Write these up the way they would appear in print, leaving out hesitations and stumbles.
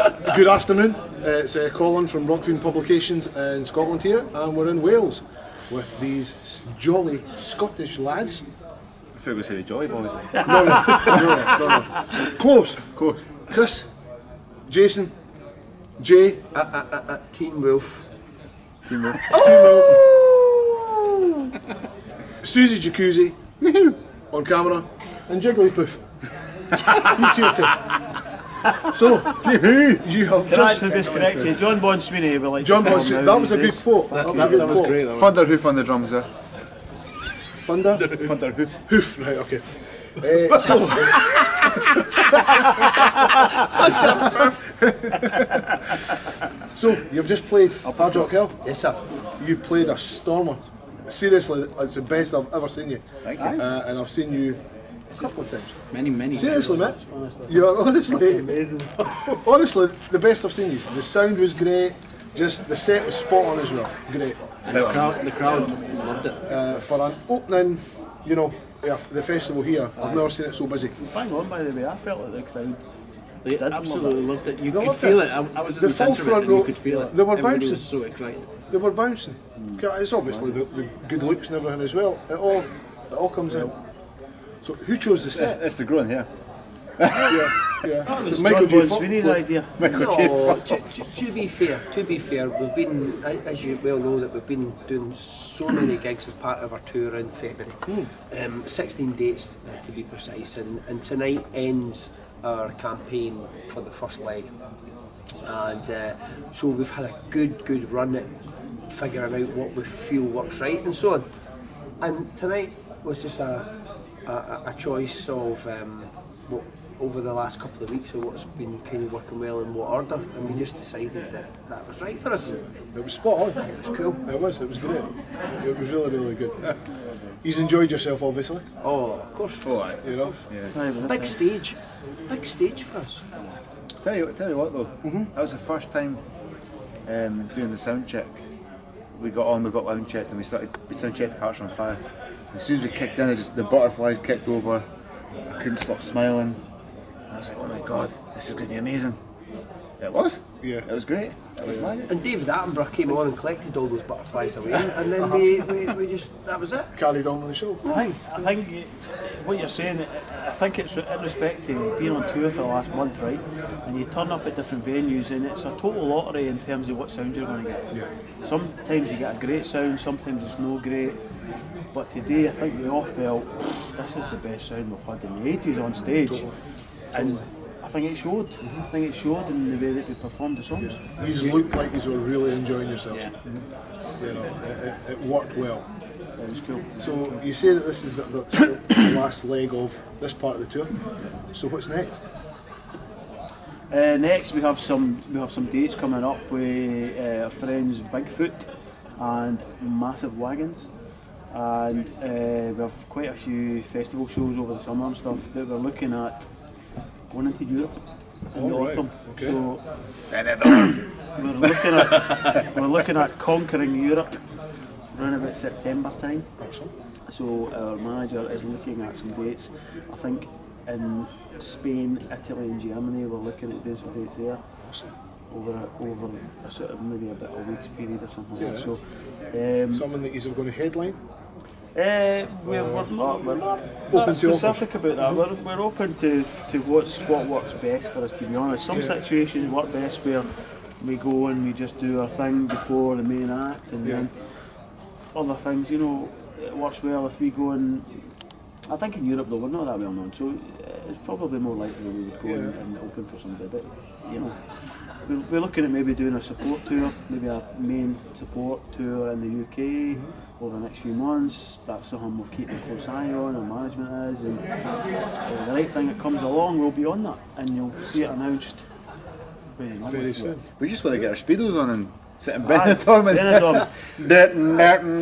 Good afternoon, it's Colin from Rockfiend Publications in Scotland here, and we're in Wales with these jolly Scottish lads. I thought we were say the Jolly Boys. No. Close. Chris, Jason, Jay, Teen Wolf. Team Wolf. Oh! Susie Jacuzzi on camera, and Jigglypuff. He's here too. So, you have just... That's correct. John Bon Sweeney. John Bon Sweeney, that was a good quote. That was great. Thunder Hoof on the drums there. Thunder Hoof. Hoof, right, okay. So, you've just played Hard Rock Hell? Yes, sir. You played a stormer. Seriously, it's the best I've ever seen you. Thank you. And I've seen you a couple of times. Many Seriously, times. mate. You're honestly, Amazing. honestly, the best I've seen you. The sound was great. Just the set was spot on as well. Great. And the crowd loved it. For an opening, you know, the festival here, I've never seen it so busy. Bang on, by the way, I felt like the crowd. They absolutely loved it. You They could loved feel it. it. I was in The the full centre of it front and you row, could feel it. they were Everybody bouncing. was so excited. They were bouncing. It's obviously the good looks and everything as well. It all comes in. So who chose the set? It's the grown hair. Yeah. That was So John Bon Sweeney's idea. No, to be fair, we've been, as you well know, that we've been doing so many gigs as part of our tour in February. 16 dates to be precise, and tonight ends our campaign for the first leg. And so we've had a good run at figuring out what we feel works right and so on. And tonight was just a choice of what over the last couple of weeks of what's been kind of working well in what order, and we just decided that was right for us. It was spot on. It was cool. It was great. It was really good. You've enjoyed yourself, obviously. Oh, of course. Oh, aye. You know. Yeah. Big stage for us. Tell you what though. That was the first time doing the sound check. We got lounge checked, and we sound checked Hearts on Fire. As soon as we kicked in, the butterflies kicked over. I couldn't stop smiling. I was like, oh my god, this is going to be amazing. It was. Yeah. It was great. It was magic. And David Attenborough came on and collected all those butterflies away, and then we just, that was it. Carried on with the show. I think what you're saying, I think it's in respect to being on tour for the last month, right? And you turn up at different venues, and it's a total lottery in terms of what sound you're going to get. Yeah. Sometimes you get a great sound, sometimes it's no great. But today I think we all felt this is the best sound we've had in the 80s on stage. And I think it showed. I think it showed in the way that we performed the songs. You looked like you were really enjoying yourselves. Yeah. You know, it worked well. It was cool. So you say that this is the last leg of this part of the tour. So what's next? Next we have some dates coming up with our friends Bigfoot and Massive Wagons, and we have quite a few festival shows over the summer and stuff that we're looking at going into Europe in the autumn. Okay. So we're looking at conquering Europe around about September time. Excellent. So our manager is looking at some dates. I think in Spain, Italy and Germany we're looking at doing some dates there. Awesome. Over a sort of maybe about a week's period or something like that. So Something that you're going to headline? we're not specific about that. We're open to what works best for us, to be honest. Some situations work best where we go and we just do our thing before the main act, and then other things, you know, it works well if we go and I think in Europe though we're not that well known, so it's probably more likely we would go and open for somebody. But you know, we're looking at maybe doing a support tour, maybe a main support tour in the UK over the next few months. That's something we'll keep a close eye on, our management is, and the right thing that comes along will be on that, and you'll see it announced very soon. We just want to get our speedos on and sit in Benidorm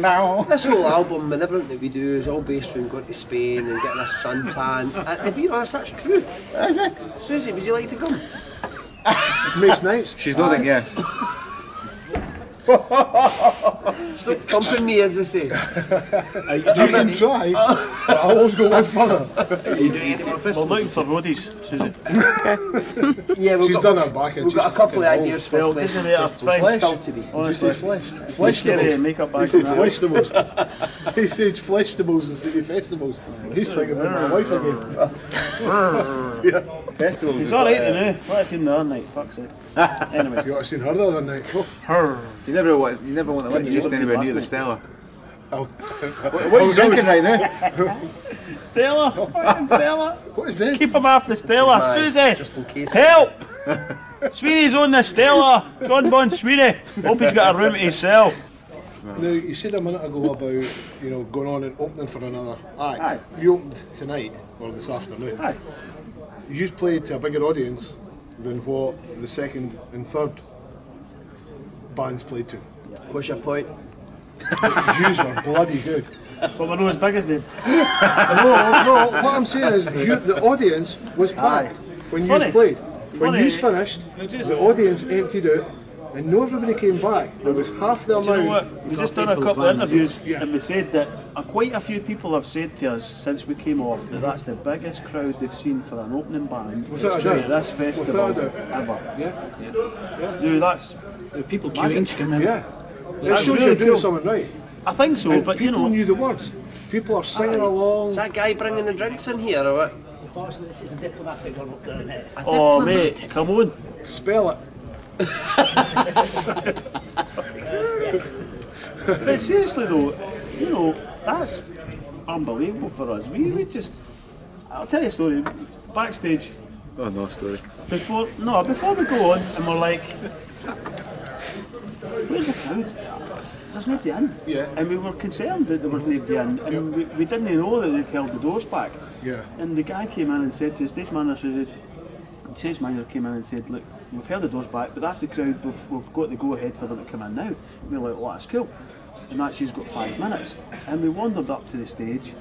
now. This whole album and everything that we do is all based around going to Spain and getting a suntan. And to be honest, that's true. Is it? Susie, would you like to come? Makes nice. She's nodding yes. Stop thumping me, as they say. You can try, but I'll always go one further. Are you doing any more We're looking for roadies, Susie. Yeah, She's done her back. We've got a couple of ideas for Well, flesh. doesn't it have flesh? Still to be. Did you say Honestly, flesh? scary Fleshtables. makeup He back said in that. fleshtables. He says fleshtables instead of festivals. He's thinking about my wife again. Festival. He's alright now. What have I seen the other night? Fuck's sake. Anyway. You ought to seen her the other night. Oh. Her. You never want to let you stand anywhere near the Stella. Oh. What are you drinking right now? Stella. Fucking Stella. What is this? Keep him off the Stella. Susie. Just in case. Help! Sweeney's on the Stella. John Bon Sweeney. Hope he's got a room to himself. Now, you said a minute ago about, going on and opening for another act. Aye. You opened tonight, or this afternoon. Aye. You played to a bigger audience than what the second and third bands played to. What's your point? Yous were bloody good. But we're not as big as them. No, what I'm saying is the audience was packed when Funny. yous played. When Funny. yous finished, the audience emptied out and no everybody came back. There was half the Do you know amount. what? We just done a couple of interviews Yeah. and we said that quite a few people have said to us since we came off that that's the biggest crowd they've seen for an opening band Without a at doubt. this festival Without a doubt. ever. Yeah, No, that's, People queuing to come in. yeah. It That's shows really you're doing cool. something right. I think so, And but you people know, knew the words. People are singing along. Is that guy bringing the drinks in here or what? Unfortunately, this is a diplomatic one up there, mate. oh mate, come on. Spell it. But seriously though, that's unbelievable for us. We just, I'll tell you a story. Backstage, Oh no, story. before we go on and we're like, where's the crowd? There's nobody in. Yeah. And we were concerned that there was nobody in, and we didn't know that they'd held the doors back. Yeah. And the guy came in and said to the stage manager, the stage manager came in and said, look, we've held the doors back, but that's the crowd, we've got the go ahead for them to come in now. And we were like, well, that's cool. And that she's got 5 minutes. And we wandered up to the stage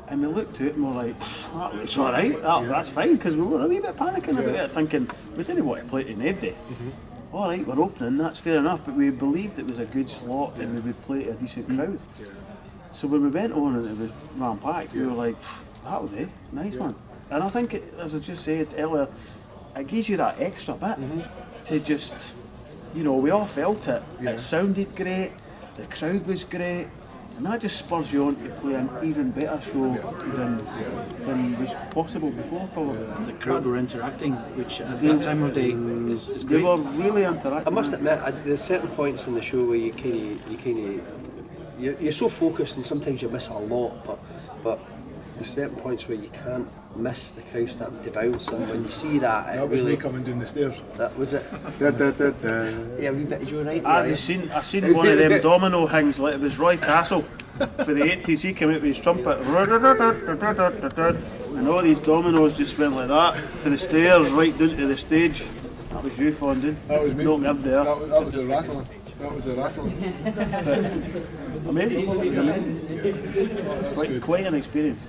and we looked at it and we're like, that looks alright, that's fine, because we were a wee bit panicking about it, thinking we didn't want to play to nobody. Alright, we're opening, that's fair enough, but we believed it was a good slot and we would play to a decent crowd. So when we went on and it was ram-packed, we were like, that'll do, nice one. And I think, as I just said earlier, it gives you that extra bit to just, we all felt it. It sounded great, the crowd was great, and that just spurs you on to play an even better show than was possible before, probably. The crowd were interacting, which at that time of day is They great. were really interactive. I must admit, there's certain points in the show where you're so focused and sometimes you miss a lot, but there's certain points where you can't miss the crowd starting to bounce, and when you see that, it That was really, me coming down the stairs. that was it. Yeah, a wee bit of Joe right I there. seen one of them domino things, like it was Roy Castle for the 80s. He came out with his trumpet, and all these dominoes just went like that for the stairs right down to the stage. That was you, Fondue. That was me. Not me up there. That was the rattling. That was the rattling. Amazing. It was amazing. That's good. Quite an experience.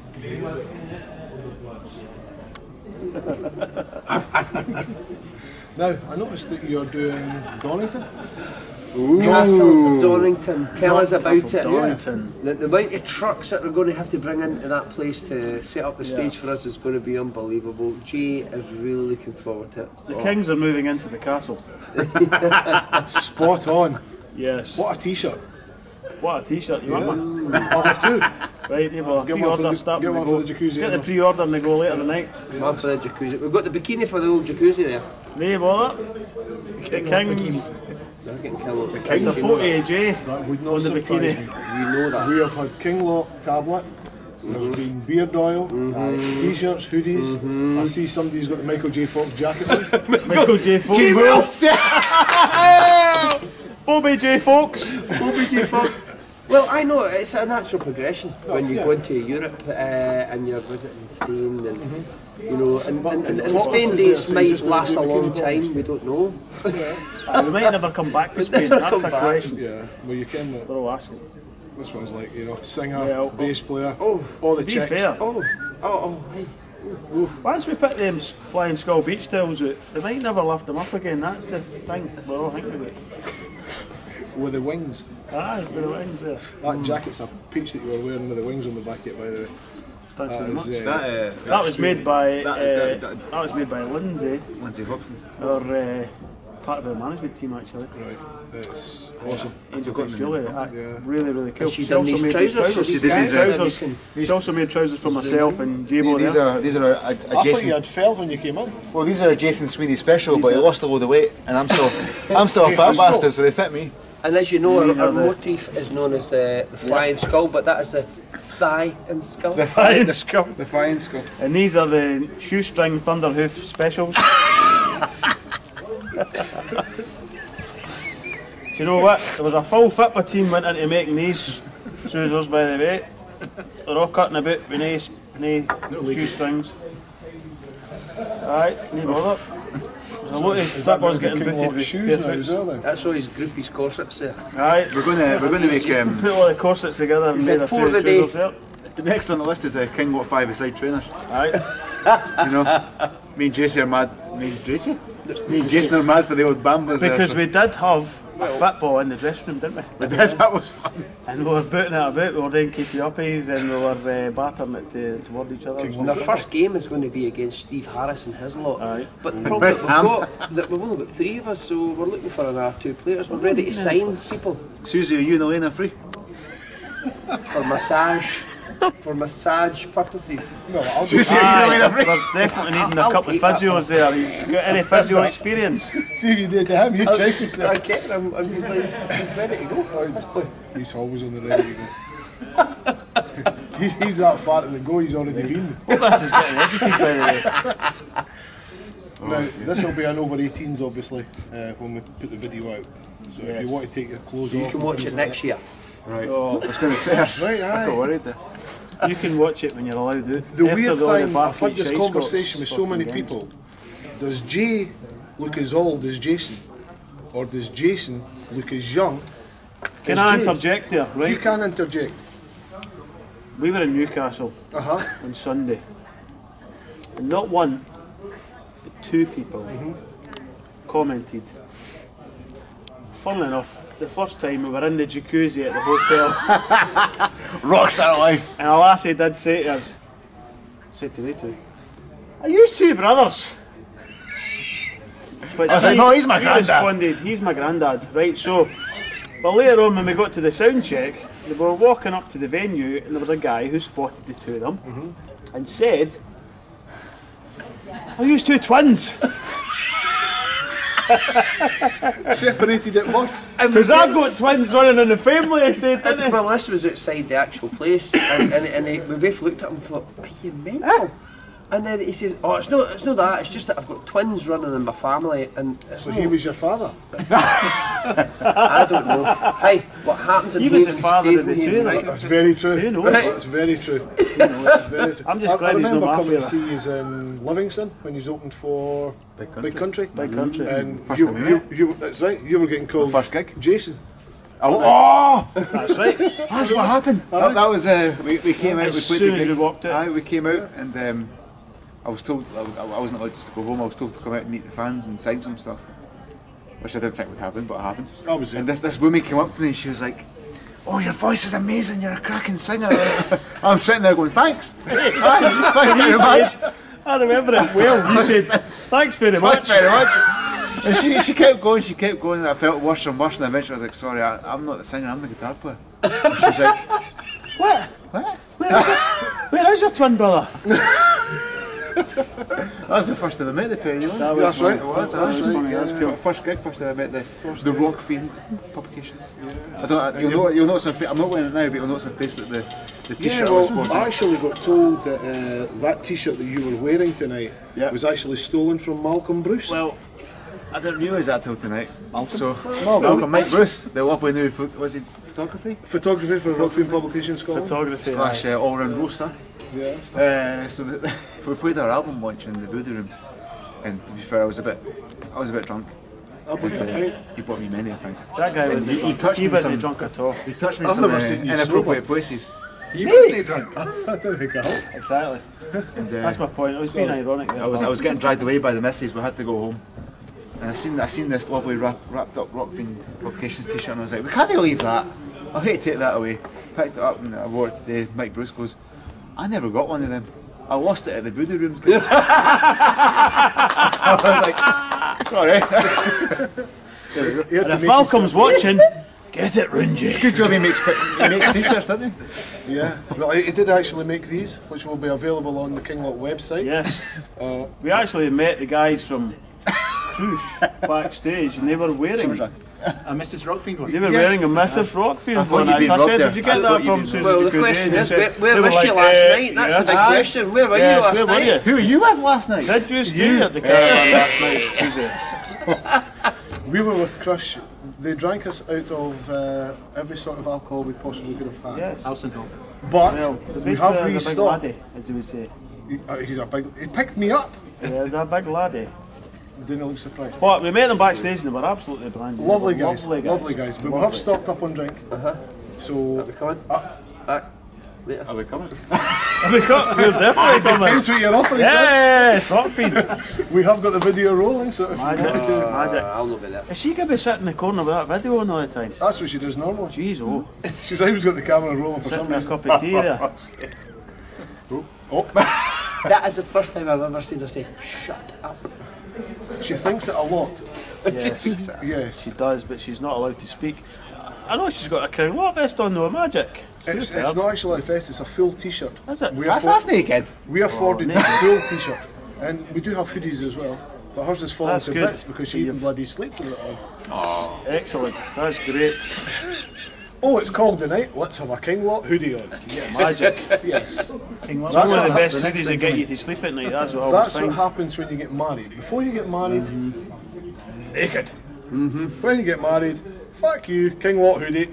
Now, I noticed that you're doing Donington. Castle Donington, tell us about Castle it. Donington. The amount of trucks that we're going to have to bring into that place to set up the stage for us is going to be unbelievable. Jay is really looking forward to it. The Kings are moving into the castle. Spot on. Yes. What a t-shirt. What a t-shirt. You want one? I'll have two. Right, you have a Get one for pre-order the- starting get to one go. for the jacuzzi, Get the yeah. pre-order and they go later tonight. Man for the jacuzzi. We've got the bikini for the old jacuzzi there. Ray bother. The Kings. They're getting killed. It's a photo of Jay That would not on the surprise bikini. me. You know that. We have had Kinglock tablet. There's been beard oil, t-shirts, hoodies. I see somebody's got the Michael J. Fox jacket on. Michael J. Fox. Bobby J. Fox. Bobby J. Fox. Well, I know it's a natural progression when you go into Europe and you're visiting Spain and and the Spain Tortoises dates there, so you might just last a gotta do long bikini time. We don't know. We might never come back to Spain. Never That's come a back. question. Yeah, well you can. We're all asking. This one's like, singer, Yeah, bass player, Oh, all the To be chicks. fair, Hey. once we put them Flying Skull beach towels out, they might never lift them up again. That's the thing we're all thinking about. with the wings. Aye, with the wings there. That jacket's a peach that you were wearing with the wings on the back of it, by the way. Thanks very much. That was made by Lindsay, Hopkins. or part of the management team actually. Right, that's awesome. Angel Face Julie, really, really cool. She done these trousers. She's also made trousers for myself and Jabo. These are I thought you had felt when you came in. Well, these are a Jason Sweeney special, but he lost a load of weight, and I'm still a fat bastard, so they fit me. And as you know, our motif is known as the flying skull, but that is the thigh and skull. The thigh and skull. The flying skull. And these are the shoestring thunder hoof specials. Do you know what? There was a full football team went into making these trousers, by the way. They're all cutting about with no shoestrings. Alright, no bother. There's a lot of footballers getting booted with shoes now as barefoots. well then. That's all his groupies corsets there. Alright, We're going to make put all the corsets together and made a for few the day. trousers there. the next on the list is King What 5-a-side trainers. Alright. You know, me and Jason are mad. Me and Jason are mad for the old bambas. Because we did have a football in the dressing room, didn't we? we did. That was fun. And we were booting it about, we were doing keepy uppies and we were battering it toward each other. And our first game is going to be against Steve Harris and his lot. Aye. But the problem that we've only got 3 of us, so we're looking for another 2 players. We're ready to sign people Susie, are you and Elena free? for massage. For massage purposes. Well, I'll do Susie, that. are you and Elena free? We're definitely needing a I'll couple of take that physios there. He's got any physio experience? See if you did to him, you tried yourself. Okay, he's ready to go. He's always on the ready to go. he's that far to the go, he's already been. Well, this is getting edited, by the way. Now, this will be an over 18s obviously, when we put the video out. So if you want to take your clothes off... You can watch it next year. Right. Oh, I was going to say. That's right, I got aye. worried there. you can watch it when you're allowed to. The After weird all the thing, I've had Barfleet this shite conversation with Scots so many fucking games. people. Does Jay look as old as Jason? Or does Jason look as young Can as I Jay? interject there, You right? can interject. We were in Newcastle on Sunday. And not one, but 2 people commented. Funnily enough, the first time we were in the jacuzzi at the hotel, Rockstar life. and a lassie did say to us, said to they 2, are you 2 brothers? But I was like, no, he's my he granddad. responded, he's my granddad. Right, so, but later on when we got to the sound check, they were walking up to the venue and there was a guy who spotted the 2 of them and said, are you 2 twins? Separated at birth. Because I've got twins running in the family, I said, didn't I? Well, this was outside the actual place, and we both looked at him and thought, are you mental? And then he says, oh, it's not that, it's just that I've got twins running in my family, and it's So he was your father. I don't know. Hey, what happens in He was the Haven father stays of the in 2 Haven, of right? them. That's very true. Who knows? That's very true. That's very true. I'm just glad I he's not remember my coming to favourite. see you in Livingston when you opened for Big Country. Big Country. And First you, time we you, met. you, that's right, you were getting called First gig. Jason. Oh! That's right. That's what happened. That was we came out. As We played soon the as gig. we walked out. Aye, we came out and I was told I wasn't allowed just to go home. I was told to come out and meet the fans and sign some stuff, which I didn't think would happen, but it happened. I was there. And this woman came up to me and she was like, "Oh, your voice is amazing. You're a cracking singer." I'm sitting there going, "Thanks." Thank you very much. I remember it well. You said, thanks very much. Thanks very much. And she kept going. She kept going. And I felt worse and worse. And eventually I was like, "Sorry, I'm not the singer. I'm the guitar player." And she was like, What? "What?" Where is your twin brother? That was the first time I met the pair, you know? That was That's right. It was, That's right. funny, that's cool. First gig, first time I met the Rockfiend publications. I don't. You'll notice on I'm not wearing it now, but you'll notice on Facebook the t-shirt Yeah, I was well, sporting. I actually got told that that t-shirt that you were wearing tonight was actually stolen from Malcolm Bruce. Well, I didn't realise that till tonight. So Malcolm, Mike Bruce, the lovely new was he photography Photography for Rockfiend Publications Scotland. Photography. slash all-round roaster. Yes. So we played our album launch in the Voodoo Room, and to be fair, I was a bit drunk. I'll put And, the pint. he bought me many, I think. That guy was He touched me wasn't some- drunk at all. He touched me I've some never seen you inappropriate sober. places. He wasn't drunk. I don't think I have. Exactly. And, That's my point. I was being ironic there. I was getting dragged away by the missus. We had to go home. And I seen this lovely wrapped up Rockfiend Publications t-shirt, and I was like, we can't leave that. I hate to take that away. Picked it up and I wore it today. Mike Bruce goes, I never got one of them. I lost it at the Voodoo Rooms. I was like, sorry. And if Malcolm's watching, get it, Rungy. It's a good job he makes t-shirts, doesn't he? Yeah, well, he did actually make these, which will be available on the Kinglot website. Yes. We actually met the guys from Crush backstage, and they were wearing. I missed this Rockfiend one. They were wearing a massive Rockfiend one. you'd been I said, robbed did you get that from Susie? Well, the question is, where was she last night? That's the big question. Where were you last night? Who were you with last night? Did you stay at the caravan last night, Susie? We were with Crush. They drank us out of every sort of alcohol we possibly could have had. Yes. Alcohol. But Well, the we bass have player's a big restocked. laddie, as we say. He's a big. He picked me up. Yeah, he's a big laddie. Didn't look surprised. But we met them backstage and they were absolutely brand new. Lovely They were guys. Lovely guys. But we have stocked up on drink. So. Are we coming? Later. Are we coming? We're definitely coming. Depends what you're offering. Yes, Rockfiend. We have got the video rolling, so if you Magic. want to. Magic. I'll not be there. Is she going to be sitting in the corner with that video on all the time? That's what she does normally. Jeez, oh. She's always got the camera rolling for Sitting some with a reason. cup of tea there. That is the first time I've ever seen her say, shut up. She thinks it a lot. Yes, Yes. she does, but she's not allowed to speak. I know she's got a Kinglot vest on though, Magic. It's Superb. not actually a vest, it's a full t-shirt. Is it? That's naked. We afforded Oh, the full t-shirt. And we do have hoodies as well. But hers is falling That's to good. bits because she even bloody sleeps with it on. Excellent. That's great. Oh, it's called tonight. Let's have a Kinglot hoodie on. Yes. Magic. Yes. King That's That's one of the what best the next hoodies that thing get coming. you to sleep at night. That's what I always That's find. what happens when you get married. Before you get married, naked. When you get married, fuck you, Kinglot hoodie.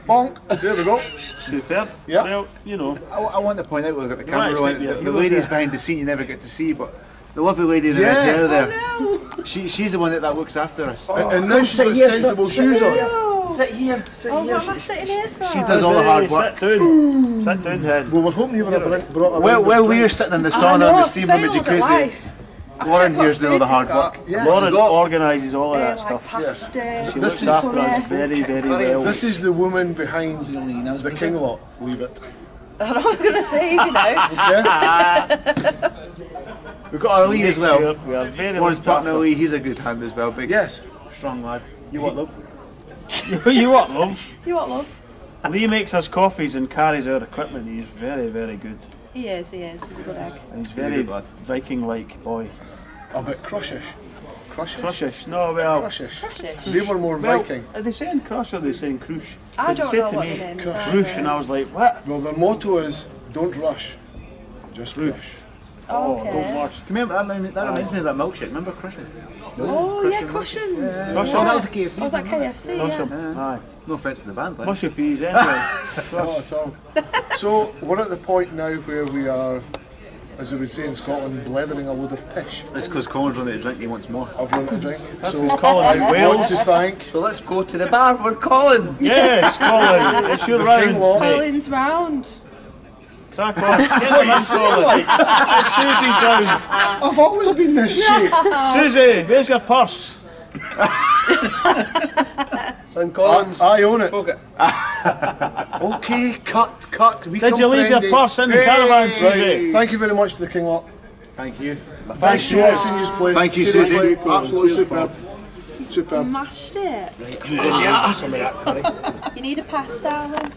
Bonk. There we go. Superb. Yeah. Well, you know. I want to point out we've got the might camera sleep on. here. The He was ladies there. behind the scene you never get to see, but the lovely lady in the Yeah. red hair there. No. She's the one that looks after us. And now she's got sensible shoes on. Sit here, sit Oh, here. what am I sitting here for? She does all the hard work. Sit down. Sit down, hen. Well, we're hoping you would have brought a Well, we're sitting in the sauna and the steam room in the jacuzzi. Lauren here's doing all the hard work. Yeah. Lauren organises all of that like stuff. pasta. She looks after us very, very well. This is the woman behind the Kinglot. Leave it. I was going to say, you know. Yeah? We've got our Lee as well. Sure, we are very Lauren's looked partner after. Lee, he's a good hand as well. Big, Yes. strong lad. You what, love? You what, love? You what, love? Lee makes us coffees and carries our equipment. He's very, very good. He is. He's a good egg. And he's He's a very good lad. Viking-like boy. A bit crushish. Crushish? Crushish. No, well... Crushish. Crushish. They were more Well, Viking. are they saying crush or are they saying crush? I 'Cause don't they know said to what me, the name is crush, either. and I was like, what? Well, their motto is, don't rush. Just rush. Oh, Okay. don't wash. Remember, that reminds me of that milkshake. Remember Crushing? Oh, yeah, cushions. Crush Oh, that them. was a KFC. Oh, was that KFC? Crush Yeah. them. Aye. No offence to the band, like. Mushy peas, anyway. Not Crush. at all. So, we're at the point now where we are, as we would say in Scotland, blethering a load of pish. It's because Colin's running to drink, he wants more. I've run a drink. That's So, his Colin out I want Wales. to thank So let's go to the bar, we're calling. Yes, Colin. It's your the round, Kinglot. mate. Colin's round. Crack on. Get them in, Colin. It's Susie's round. I've always been this shape. Susie, where's your purse? St. Collins. I own it. Pocket. Okay, cut. We Did you leave your comprende. purse in the caravan, Susie? Thank you very much to the Kinglot. Thank you. Thanks so much seeing you play. Thank you, Seriously, Susie. Absolutely superb. Superb. Mashed it. Some of that curry. You need a pasta, darling.